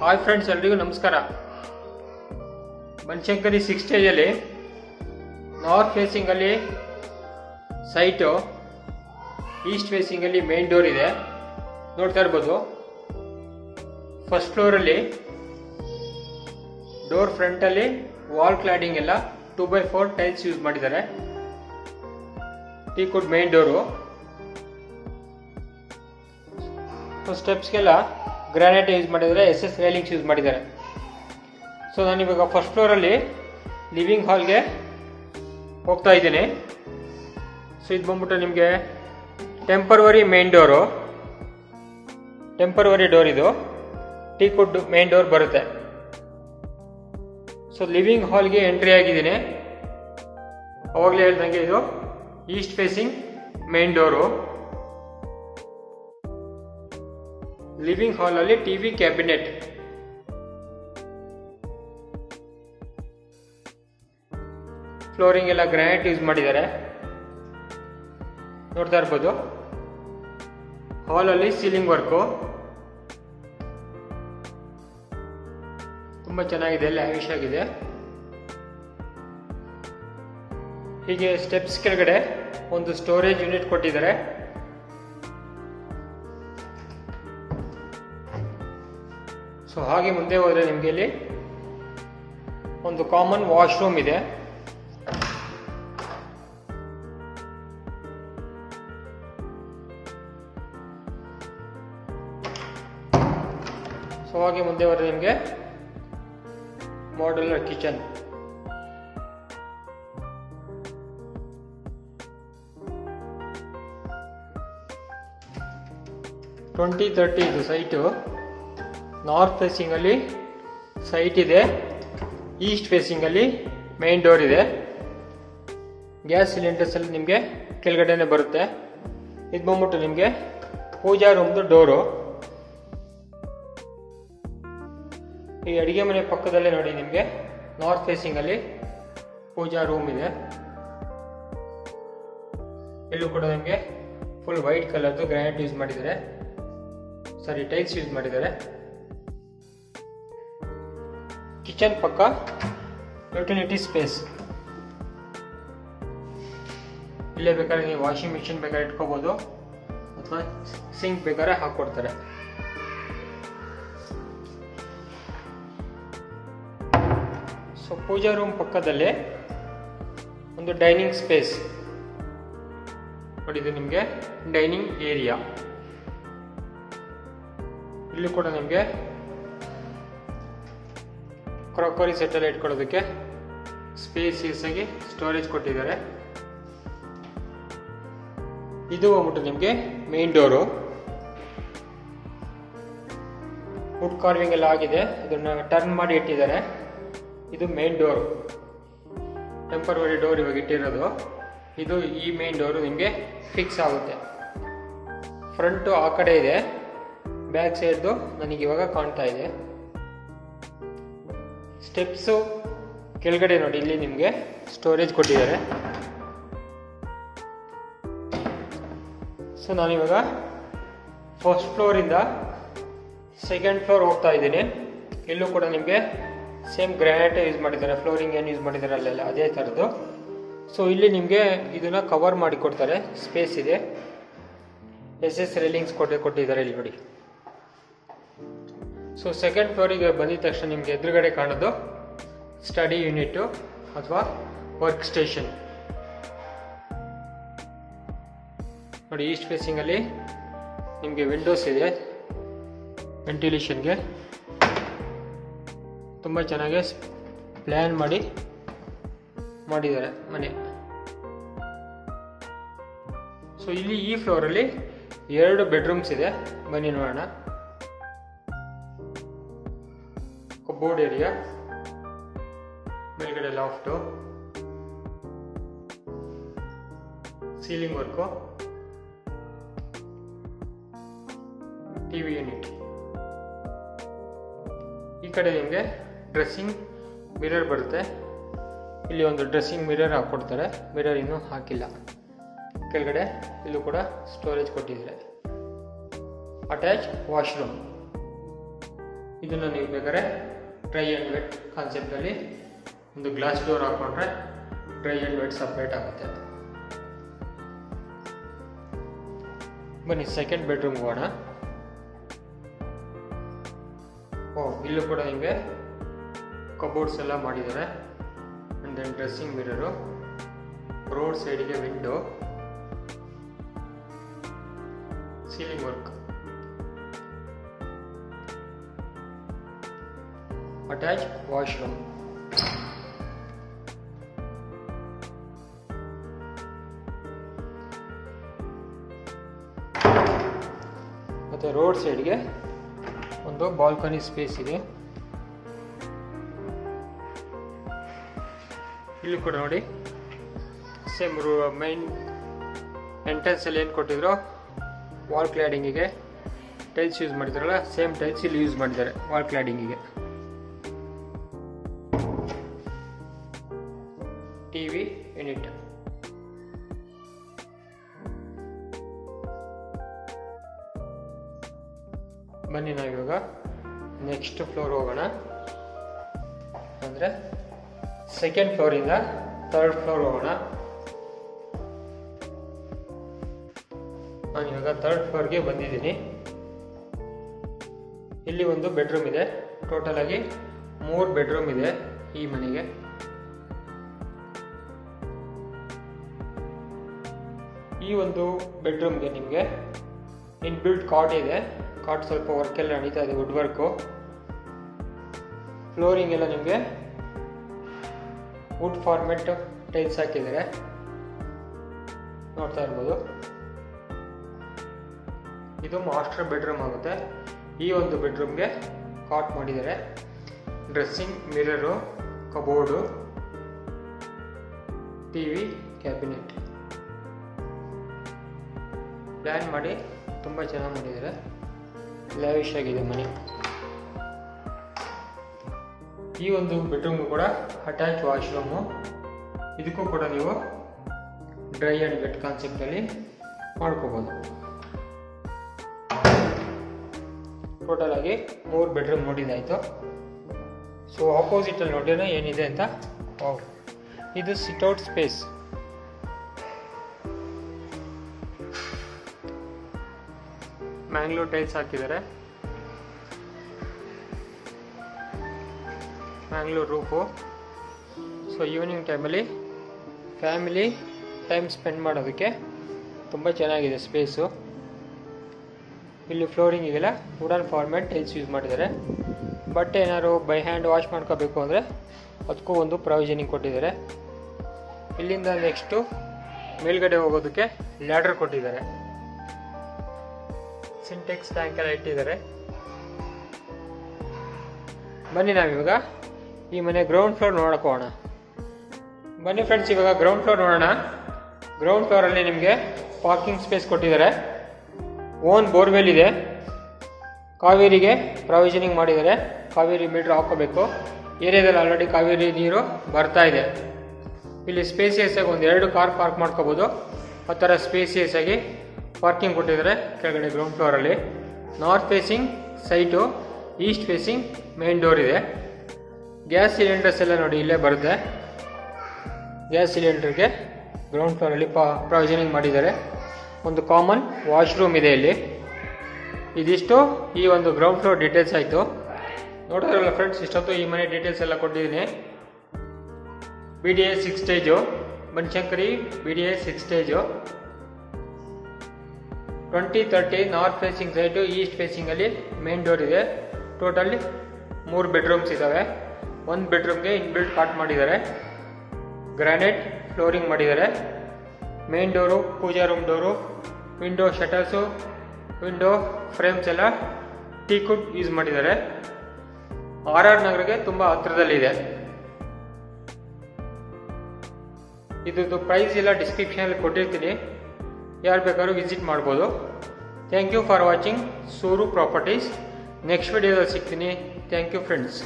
Hi friends, ಎಲ್ರಿಗೂ ನಮಸ್ಕಾರ. ಬನಶಂಕರಿ 6 ಸ್ಟೇಜಲ್ಲಿ ನಾರ್ತ್ ಫೇಸಿಂಗಲ್ಲಿ ಸೈಟು, ಈಸ್ಟ್ ಫೇಸಿಂಗಲ್ಲಿ ಮೇನ್ ಡೋರ್ ಇದೆ, ನೋಡ್ತಾ ಇರ್ಬೋದು. ಫಸ್ಟ್ ಫ್ಲೋರಲ್ಲಿ ಡೋರ್ ಫ್ರಂಟಲ್ಲಿ ವಾಲ್ ಕ್ಲಾಡಿಂಗ್ ಎಲ್ಲ 2x4 ಟೈಲ್ಸ್ ಯೂಸ್ ಮಾಡಿದ್ದಾರೆ. Teakwood main door. ಸ್ಟೆಪ್ಸ್ಗೆಲ್ಲ ಗ್ರಾನೈಟ್ ಯೂಸ್ ಮಾಡಿದ್ದಾರೆ, SS ರೈಲಿಂಗ್ಸ್ ಯೂಸ್ ಮಾಡಿದ್ದಾರೆ. ಸೊ ನಾನಿವಾಗ ಫಸ್ಟ್ ಫ್ಲೋರಲ್ಲಿ ಲಿವಿಂಗ್ ಹಾಲ್ಗೆ ಹೋಗ್ತಾ ಇದ್ದೀನಿ. ಸೊ ಇದು ಬಂದ್ಬಿಟ್ಟು ನಿಮಗೆ temporary main door, temporary door. ಇದು ಟೀಕುಡ್ ಮೇನ್ ಡೋರ್ ಬರುತ್ತೆ. ಸೊ ಲಿವಿಂಗ್ ಹಾಲ್ಗೆ ಎಂಟ್ರಿ ಆಗಿದ್ದೀನಿ. ಅವಾಗಲೇ ಹೇಳ್ದಂಗೆ ಇದು east facing main door. Living ಹಾಲ್ ಅಲ್ಲಿ ಟಿವಿ ಕ್ಯಾಬಿನೆಟ್, ಫ್ಲೋರಿಂಗ್ ಎಲ್ಲ ಗ್ರಾನೈಟ್ ಯೂಸ್ ಮಾಡಿದ್ದಾರೆ, ನೋಡ್ತಾ ಇರ್ಬೋದು. ಹಾಲ್ ಅಲ್ಲಿ ಸೀಲಿಂಗ್ ವರ್ಕು ತುಂಬಾ ಚೆನ್ನಾಗಿದೆ, ಲ್ಯಾವಿಶ್ ಆಗಿದೆ. ಹೀಗೆ ಸ್ಟೆಪ್ಸ್ ಕೆಳಗಡೆ ಒಂದು ಸ್ಟೋರೇಜ್ ಯೂನಿಟ್ ಕೊಟ್ಟಿದ್ದಾರೆ. ಸೊ ಹಾಗೆ ಮುಂದೆ ಹೋದರೆ ನಿಮಗೆ ಇಲ್ಲಿ ಒಂದು ಕಾಮನ್ ವಾಶ್ರೂಮ್ ಇದೆ. ಸೊ ಹಾಗೆ ಮುಂದೆ ಹೋದರೆ ನಿಮಗೆ ಮಾಡ್ಯುಲರ್ ಕಿಚನ್. (2030) ಇದು ಸೈಟು. ನಾರ್ತ್ ಫೇಸಿಂಗ್ ಅಲ್ಲಿ ಸೈಟ್ ಇದೆ, ಈಸ್ಟ್ ಫೇಸಿಂಗ್ ಅಲ್ಲಿ ಮೇನ್ ಡೋರ್ ಇದೆ. ಗ್ಯಾಸ್ ಸಿಲಿಂಡರ್ಸ್ ಅಲ್ಲಿ ನಿಮಗೆ ಕೆಳಗಡೆನೆ ಬರುತ್ತೆ. ಇದು ಬಂದ್ಬಿಟ್ಟು ನಿಮಗೆ ಪೂಜಾ ರೂಮ್ದು ಡೋರು. ಈ ಅಡಿಗೆ ಮನೆ ಪಕ್ಕದಲ್ಲೇ ನೋಡಿ, ನಿಮಗೆ ನಾರ್ತ್ ಫೇಸಿಂಗ್ ಅಲ್ಲಿ ಪೂಜಾ ರೂಮ್ ಇದೆ. ಇಲ್ಲೂ ಕೂಡ ನಿಮಗೆ ಫುಲ್ ವೈಟ್ ಕಲರ್ದು ಗ್ರಾನೈಟ್ ಯೂಸ್ ಮಾಡಿದ್ದಾರೆ, ಸಾರಿ ಟೈಲ್ಸ್ ಯೂಸ್ ಮಾಡಿದ್ದಾರೆ. ಕಿಚನ್ ಪಕ್ಕ ಯುಟಿಲಿಟಿ ಸ್ಪೇಸ್. ಇಲ್ಲೇ ಬೇಕಾದ್ರೆ ನೀವು ವಾಷಿಂಗ್ ಮಿಷಿನ್ ಬೇಕಾದ್ರೆ ಇಟ್ಕೋಬಹುದು, ಅಥವಾ ಸಿಂಕ್ ಬೇಕಾದ್ರೆ ಹಾಕೊಡ್ತಾರೆ. ಸೊ ಪೂಜಾ ರೂಮ್ ಪಕ್ಕದಲ್ಲೇ ಒಂದು ಡೈನಿಂಗ್ ಸ್ಪೇಸ್ ನೋಡಿ, ಇದು ನಿಮಗೆ ಡೈನಿಂಗ್ ಏರಿಯಾ. ಇಲ್ಲಿ ಕೂಡ ನಿಮಗೆ ಕ್ರಾಕರಿ ಸೆಟ್ ಎಲ್ಲ ಇಟ್ಕೊಳ್ಳೋದಕ್ಕೆ ಸ್ಪೇಸಿಯಸ್ ಆಗಿ ಸ್ಟೋರೇಜ್ ಕೊಟ್ಟಿದ್ದಾರೆ. ಇದು ಹೋಗ್ಬಿಟ್ಟು ನಿಮಗೆ ಮೇನ್ ಡೋರು. ವುಡ್ ಕಾರ್ವಿಂಗ್ ಎಲ್ಲ ಆಗಿದೆ, ಇದನ್ನ ಟರ್ನ್ ಮಾಡಿ ಇಟ್ಟಿದ್ದಾರೆ. ಇದು ಮೇನ್ ಡೋರ್, ಟೆಂಪರರಿ ಡೋರ್ ಇವಾಗ ಇಟ್ಟಿರೋದು. ಇದು ಈ ಮೇನ್ ಡೋರು ನಿಮಗೆ ಫಿಕ್ಸ್ ಆಗುತ್ತೆ. ಫ್ರಂಟು ಆ ಕಡೆ ಇದೆ, ಬ್ಯಾಕ್ ಸೈಡ್ದು ನನಗೆ ಇವಾಗ ಕಾಣ್ತಾ ಇದೆ. ಸ್ಟೆಪ್ಸು ಕೆಳಗಡೆ ನೋಡಿ, ಇಲ್ಲಿ ನಿಮಗೆ ಸ್ಟೋರೇಜ್ ಕೊಟ್ಟಿದ್ದಾರೆ. ಸೊ ನಾನಿವಾಗ ಫಸ್ಟ್ ಫ್ಲೋರಿಂದ ಸೆಕೆಂಡ್ ಫ್ಲೋರ್ ಹೋಗ್ತಾ ಇದ್ದೀನಿ. ಇಲ್ಲೂ ಕೂಡ ನಿಮಗೆ ಸೇಮ್ ಗ್ರಾನೈಟ್ ಯೂಸ್ ಮಾಡಿದ್ದಾರೆ, ಫ್ಲೋರಿಂಗ್ ಏನು ಯೂಸ್ ಮಾಡಿದ್ದಾರೆ ಅಲ್ಲೆಲ್ಲ ಅದೇ ಥರದ್ದು. ಸೊ ಇಲ್ಲಿ ನಿಮಗೆ ಇದನ್ನ ಕವರ್ ಮಾಡಿ ಕೊಡ್ತಾರೆ, ಸ್ಪೇಸ್ ಇದೆ. SS ರೈಲಿಂಗ್ಸ್ ಕೊಟ್ಟಿದ್ದಾರೆ ಇಲ್ಲಿ ನೋಡಿ. ಸೊ ಸೆಕೆಂಡ್ ಫ್ಲೋರಿಗೆ ಬಂದಿದ ತಕ್ಷಣ ನಿಮಗೆ ಎದುರುಗಡೆ ಕಾಣೋದು ಸ್ಟಡಿ ಯೂನಿಟ್ ಅಥವಾ ವರ್ಕ್ ಸ್ಟೇಷನ್ ನೋಡಿ. ಈಸ್ಟ್ ಫೇಸಿಂಗ್ ಅಲ್ಲಿ ನಿಮಗೆ ವಿಂಡೋಸ್ ಇದೆ ವೆಂಟಿಲೇಷನ್ಗೆ. ತುಂಬ ಚೆನ್ನಾಗಿ ಪ್ಲ್ಯಾನ್ ಮಾಡಿದ್ದಾರೆ ಮನೆ. ಸೊ ಇಲ್ಲಿ ಈ ಫ್ಲೋರಲ್ಲಿ 2 ಬೆಡ್ರೂಮ್ಸ್ ಇದೆ, ಬನ್ನಿ ನೋಡೋಣ. ಕಬೋರ್ಡ್ ಏರಿಯಾ, ಮೇಲ್ಗಡೆ loft, ceiling work, TV unit. ಈ ಕಡೆ ನಿಮಗೆ ಡ್ರೆಸ್ಸಿಂಗ್ ಮಿರರ್ ಬರುತ್ತೆ. ಇಲ್ಲಿ ಒಂದು ಡ್ರೆಸ್ಸಿಂಗ್ ಮಿರರ್ ಹಾಕ್ಕೊಡ್ತಾರೆ, ಮಿರರ್ ಇನ್ನೂ ಹಾಕಿಲ್ಲ. ಕೆಳಗಡೆ ಇಲ್ಲೂ ಕೂಡ ಸ್ಟೋರೇಜ್ ಕೊಟ್ಟಿದ್ದಾರೆ. Attach washroom. ಇದನ್ನು ನೀವು ಬೇಕಾದ್ರೆ ಡ್ರೈ ಆ್ಯಂಡ್ ವೆಟ್ ಕಾನ್ಸೆಪ್ಟಲ್ಲಿ ಒಂದು ಗ್ಲಾಸ್ ಡೋರ್ ಹಾಕೊಂಡ್ರೆ ಡ್ರೈ ಆ್ಯಂಡ್ ವೆಟ್ ಸಪ್ರೇಟ್ ಆಗುತ್ತೆ. ಬನ್ನಿ ಸೆಕೆಂಡ್ ಬೆಡ್ರೂಮ್ಗೆ ಹೋಗೋಣ. ಇಲ್ಲೂ ಕೂಡ ನಿಮಗೆ ಕಬೋರ್ಡ್ಸ್ ಎಲ್ಲ ಮಾಡಿದ್ದಾರೆ. And then dressing mirror, road ಸೈಡಿಗೆ window, ceiling work, attach washroom. ಮತ್ತು ರೋಡ್ ಸೈಡ್ಗೆ ಒಂದು ಬಾಲ್ಕನಿ ಸ್ಪೇಸ್ ಇದೆ. ಇಲ್ಲಿ ಕೂಡ ನೋಡಿ ಸೇಮ್ ಮೈನ್ ಎಂಟ್ರೆನ್ಸ್ ಅಲ್ಲಿ ಏನು ಕೊಟ್ಟಿದ್ರು ವಾಲ್ ಕ್ಲಾಡಿಂಗಿಗೆ ಟೈಲ್ಸ್ ಯೂಸ್ ಮಾಡಿದಾರಲ್ಲ, ಸೇಮ್ ಟೈಲ್ಸ್ ಇಲ್ಲಿ ಯೂಸ್ ಮಾಡಿದ್ದಾರೆ ವಾಲ್ ಕ್ಲಾಡಿಂಗಿಗೆ. TV unit. ಬನ್ನಿ ನಾವಿವಾಗ ನೆಕ್ಸ್ಟ್ ಫ್ಲೋರ್ ಹೋಗೋಣ. ಅಂದರೆ ಸೆಕೆಂಡ್ ಫ್ಲೋರಿಂದ ಥರ್ಡ್ ಫ್ಲೋರ್ ಹೋಗೋಣ. ನಾನು ಇವಾಗ ಥರ್ಡ್ ಫ್ಲೋರ್ಗೆ ಬಂದಿದ್ದೀನಿ. ಇಲ್ಲಿ ಒಂದು ಬೆಡ್ರೂಮ್ ಇದೆ. ಟೋಟಲ್ ಆಗಿ 3 ಬೆಡ್ರೂಮ್ ಇದೆ ಈ ಮನೆಗೆ. ಈ ಒಂದು ಬೆಡ್ರೂಮ್ಗೆ ನಿಮಗೆ ಇನ್ಬಿಲ್ಟ್ ಕಾಟ್ ಇದೆ. ಕಾಟ್ ಸ್ವಲ್ಪ ವರ್ಕ್ ಎಲ್ಲ ನಡೀತಾ ಇದೆ, ವುಡ್ ವರ್ಕು. ಫ್ಲೋರಿಂಗ್ ಎಲ್ಲ ನಿಮಗೆ ವುಡ್ ಫಾರ್ಮೆಟ್ ಟೈಲ್ಸ್ ಹಾಕಿದ್ದಾರೆ, ನೋಡ್ತಾ ಇರ್ಬೋದು. ಇದು ಮಾಸ್ಟರ್ ಬೆಡ್ರೂಮ್ ಆಗುತ್ತೆ. ಈ ಒಂದು ಬೆಡ್ರೂಮ್ಗೆ ಕಾಟ್ ಮಾಡಿದ್ದಾರೆ. Dressing mirror, cupboard, TV, cabinet plan ಮಾಡಿ ತುಂಬ ಚೆನ್ನಾಗಿ ಮಾಡಿದ್ದಾರೆ. ಲ್ಯಾವಿಶ್ ಆಗಿದೆ ಮನೆ. ಈ ಒಂದು ಬೆಡ್ರೂಮ್ಗೂ ಕೂಡ ಅಟ್ಯಾಚ್ ವಾಶ್ರೂಮು. ಇದಕ್ಕೂ ಕೂಡ ನೀವು ಡ್ರೈ ಆ್ಯಂಡ್ ವೆಟ್ ಕಾನ್ಸೆಪ್ಟಲ್ಲಿ ಮಾಡ್ಕೋಬೋದು. ಟೋಟಲ್ ಆಗಿ 3 ಬೆಡ್ರೂಮ್ ನೋಡಿದಾಯಿತು. ಸೊ ಆಪೋಸಿಟಲ್ಲಿ ನೋಡಿದ್ರೆ ಏನಿದೆ ಅಂತ. ಇದು ಸಿಟ್ಔಟ್ ಸ್ಪೇಸ್. ಮ್ಯಾಂಗ್ಳೂರ್ ಟೈಲ್ಸ್ ಹಾಕಿದ್ದಾರೆ. ಮ್ಯಾಂಗ್ಳೂರ್ ರೂಫು. ಸೊ ಈವ್ನಿಂಗ್ ಟೈಮಲ್ಲಿ ಫ್ಯಾಮಿಲಿ ಟೈಮ್ ಸ್ಪೆಂಡ್ ಮಾಡೋದಕ್ಕೆ ತುಂಬ ಚೆನ್ನಾಗಿದೆ ಸ್ಪೇಸು. ಇಲ್ಲಿ ಫ್ಲೋರಿಂಗಿಗೆಲ್ಲ ವುಡನ್ ಫಾರ್ಮೆಟ್ ಟೈಲ್ಸ್ ಯೂಸ್ ಮಾಡಿದ್ದಾರೆ. ಬಟ್ಟೆ ಏನಾದ್ರು ಬೈ ಹ್ಯಾಂಡ್ ವಾಶ್ ಮಾಡ್ಕೋಬೇಕು ಅಂದರೆ ಅದಕ್ಕೂ ಒಂದು ಪ್ರಾವಿಷನಿಂಗ್ ಕೊಟ್ಟಿದ್ದಾರೆ. ಇಲ್ಲಿಂದ ನೆಕ್ಸ್ಟು ಮೇಲ್ಗಡೆ ಹೋಗೋದಕ್ಕೆ ಲ್ಯಾಡರ್ ಕೊಟ್ಟಿದ್ದಾರೆ. ಸಿಂಟೆಕ್ಸ್ ಟ್ಯಾಂಕ್ ಎಲ್ಲ ಇಟ್ಟಿದ್ದಾರೆ. ಬನ್ನಿ ನಾವಿವಾಗ ಈ ಮನೆ ಗ್ರೌಂಡ್ ಫ್ಲೋರ್ ನೋಡಕ್ಕೆ ಹೋಗೋಣ. ಬನ್ನಿ ಫ್ರೆಂಡ್ಸ್, ಇವಾಗ ಗ್ರೌಂಡ್ ಫ್ಲೋರ್ ನೋಡೋಣ. ಗ್ರೌಂಡ್ ಫ್ಲೋರಲ್ಲಿ ನಿಮಗೆ ಪಾರ್ಕಿಂಗ್ ಸ್ಪೇಸ್ ಕೊಟ್ಟಿದ್ದಾರೆ. ಓನ್ ಬೋರ್ವೆಲ್ ಇದೆ. ಕಾವೇರಿಗೆ ಪ್ರಾವಿಷನಿಂಗ್ ಮಾಡಿದ್ದಾರೆ. ಕಾವೇರಿ ಮೀಟ್ರ್ ಹಾಕೋಬೇಕು. ಏರಿಯಾದಲ್ಲಿ ಆಲ್ರೆಡಿ ಕಾವೇರಿ ನೀರು ಬರ್ತಾ ಇದೆ. ಇಲ್ಲಿ ಸ್ಪೇಸಿಯಸ್ ಆಗಿ 1-2 ಕಾರ್ ಪಾರ್ಕ್ ಮಾಡ್ಕೋಬೋದು. ಆ ಥರ ಸ್ಪೇಸಿಯಸ್ ಆಗಿ ಪಾರ್ಕಿಂಗ್ ಕೊಟ್ಟಿದ್ದಾರೆ ಕೆಳಗಡೆ ಗ್ರೌಂಡ್ ಫ್ಲೋರಲ್ಲಿ. North facing site, east facing main door ಇದೆ. ಗ್ಯಾಸ್ ಸಿಲಿಂಡರ್ಸ್ ಎಲ್ಲ ನೋಡಿ ಇಲ್ಲೇ ಬರುತ್ತೆ. ಗ್ಯಾಸ್ ಸಿಲಿಂಡರ್ಗೆ ಗ್ರೌಂಡ್ ಫ್ಲೋರಲ್ಲಿ ಪ್ರಾವಿಷನಿಂಗ್ ಮಾಡಿದ್ದಾರೆ. ಒಂದು ಕಾಮನ್ ವಾಶ್ರೂಮ್ ಇದೆ ಇಲ್ಲಿ. ಇದಿಷ್ಟು ಈ ಒಂದು ಗ್ರೌಂಡ್ ಫ್ಲೋರ್ ಡೀಟೇಲ್ಸ್ ಆಯಿತು. ನೋಡಿದ್ರಲ್ಲ ಫ್ರೆಂಡ್ಸ್, ಇಷ್ಟೊತ್ತು ಈ ಮನೆ ಡೀಟೇಲ್ಸ್ ಎಲ್ಲ ಕೊಟ್ಟಿದ್ದೀನಿ. BDA 6 stage, Banashankari BDA 6 stage, 20-30 north facing site, east ಫೇಸಿಂಗಲ್ಲಿ ಮೇನ್ ಡೋರ್ ಇದೆ. ಟೋಟಲಿ 3 ಬೆಡ್ರೂಮ್ಸ್ ಇದ್ದಾವೆ. 1 ಬೆಡ್ರೂಮ್ಗೆ ಇನ್ಬಿಲ್ಟ್ ಕಾಟ್ ಮಾಡಿದ್ದಾರೆ. ಗ್ರಾನೈಟ್ ಫ್ಲೋರಿಂಗ್ ಮಾಡಿದ್ದಾರೆ. Main door, pooja room door, window shutters, window frames ಎಲ್ಲ ಟೀಕುಡ್ ಯೂಸ್ ಮಾಡಿದ್ದಾರೆ. RR ನಗರಕ್ಕೆ ತುಂಬ ಹತ್ತಿರದಲ್ಲಿದೆ. ಇದ್ರದ್ದು ಪ್ರೈಸ್ ಎಲ್ಲ ಡಿಸ್ಕ್ರಿಪ್ಷನಲ್ಲಿ ಕೊಟ್ಟಿರ್ತೀನಿ, ಯಾರು ಬೇಕಾದ್ರೂ ವಿಸಿಟ್ ಮಾಡ್ಬೋದು. Thank you for watching Sooru properties. Next ವಿಡಿಯೋದಲ್ಲಿ ಸಿಗ್ತೀನಿ. Thank you friends.